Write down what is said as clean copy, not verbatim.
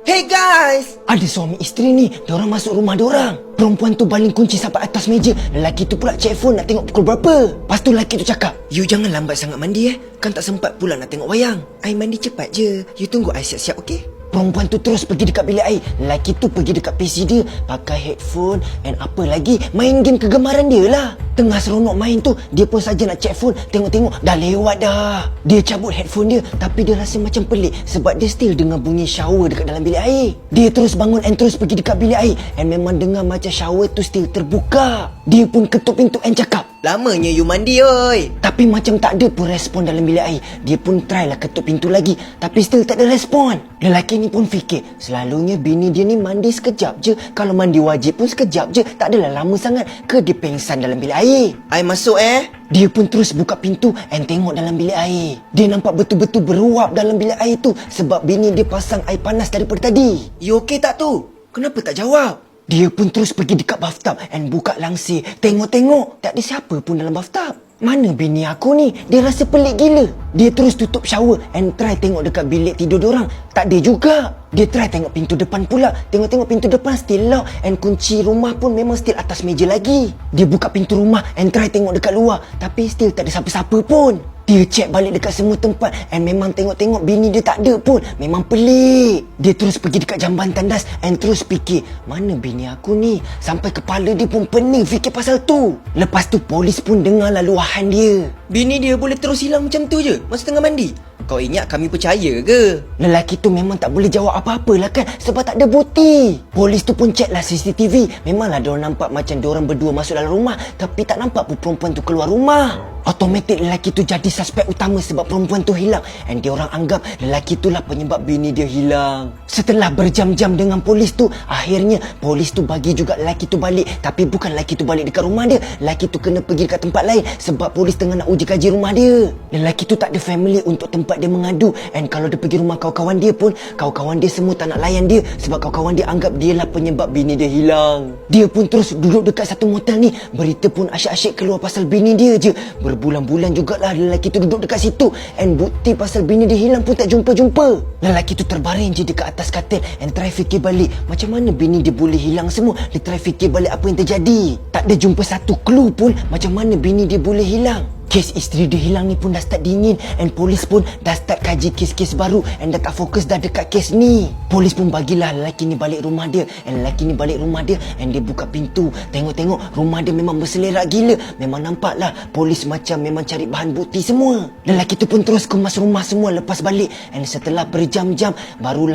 Hey guys! Ada suami isteri ni, diorang masuk rumah diorang. Perempuan tu baling kunci sampai atas meja. Lelaki tu pula check phone nak tengok pukul berapa. Lepas tu lelaki tu cakap, "You jangan lambat sangat mandi Kan tak sempat pula nak tengok wayang. I mandi cepat je. You tunggu I siap-siap, okey?" Perempuan tu terus pergi dekat bilik air. Lelaki tu pergi dekat PC dia, pakai headphone and apa lagi, main game kegemaran dia lah. Tengah seronok main tu, dia pun saja nak check phone. Tengok-tengok dah lewat dah. Dia cabut headphone dia, tapi dia rasa macam pelik sebab dia still dengar bunyi shower dekat dalam bilik air. Dia terus bangun and terus pergi dekat bilik air and memang dengar macam shower tu still terbuka. Dia pun ketuk pintu and cakap, Lamanya you mandi oi. tapi macam tak ada pun respon dalam bilik air. Dia pun try lah ketuk pintu lagi, tapi still tak ada respon. Lelaki ni pun fikir, selalunya bini dia ni mandi sekejap je. Kalau mandi wajib pun sekejap je, tak adalah lama sangat. Ke dia pengsan dalam bilik air? I masuk Dia pun terus buka pintu and tengok dalam bilik air. Dia nampak betul-betul beruap dalam bilik air tu sebab bini dia pasang air panas daripada tadi. You okey tak tu? Kenapa tak jawab? Dia pun terus pergi dekat bathtub and buka langsir. Tengok-tengok, tak ada siapa pun dalam bathtub. Mana bini aku ni? Dia rasa pelik gila. Dia terus tutup shower and try tengok dekat bilik tidur diorang. Tak ada juga. Dia try tengok pintu depan pula. Tengok-tengok pintu depan still lock and kunci rumah pun memang still atas meja lagi. Dia buka pintu rumah and try tengok dekat luar, tapi still tak ada siapa-siapa pun. Dia check balik dekat semua tempat and memang tengok-tengok bini dia tak ada pun. Memang pelik. Dia terus pergi dekat jamban tandas and terus fikir, mana bini aku ni? Sampai kepala dia pun pening fikir pasal tu. Lepas tu polis pun dengar laluahan dia. Bini dia boleh terus hilang macam tu je masa tengah mandi? Kau ingat kami percaya ke? Lelaki tu memang tak boleh jawab apa-apa lah kan, sebab tak ada bukti. Polis tu pun check lah CCTV. Memanglah diorang nampak macam diorang berdua masuk dalam rumah, tapi tak nampak pun perempuan tu keluar rumah. Automatik lelaki tu jadi suspek utama sebab perempuan tu hilang. And diorang anggap lelaki tu lah penyebab bini dia hilang. Setelah berjam-jam dengan polis tu, akhirnya polis tu bagi juga lelaki tu balik. Tapi bukan lelaki tu balik dekat rumah dia. Lelaki tu kena pergi dekat tempat lain sebab polis tengah nak uji kaji rumah dia. Lelaki tu tak ada family untuk tempat dia mengadu. And kalau dia pergi rumah kawan-kawan dia pun, kawan-kawan dia semua tak nak layan dia sebab kawan-kawan dia anggap dia lah penyebab bini dia hilang. Dia pun terus duduk dekat satu motel ni. Berita pun asyik-asyik keluar pasal bini dia je. Berbulan-bulan jugalah lelaki tu duduk dekat situ and bukti pasal bini dia hilang pun tak jumpa-jumpa. Lelaki tu terbaring je dekat atas katil and try fikir balik macam mana bini dia boleh hilang semua. Dia try fikir balik apa yang terjadi. Tak ada jumpa satu clue pun macam mana bini dia boleh hilang. Kes isteri dia hilang ni pun dah start dingin and polis pun dah start kaji kes-kes baru and dah tak fokus dah dekat kes ni. Polis pun bagilah lelaki ni balik rumah dia and lelaki ni balik rumah dia and dia buka pintu. Tengok-tengok rumah dia memang berselerak gila. Memang nampak lah polis macam memang cari bahan bukti semua. Lelaki tu pun terus kemas rumah semua lepas balik and setelah berjam-jam barulah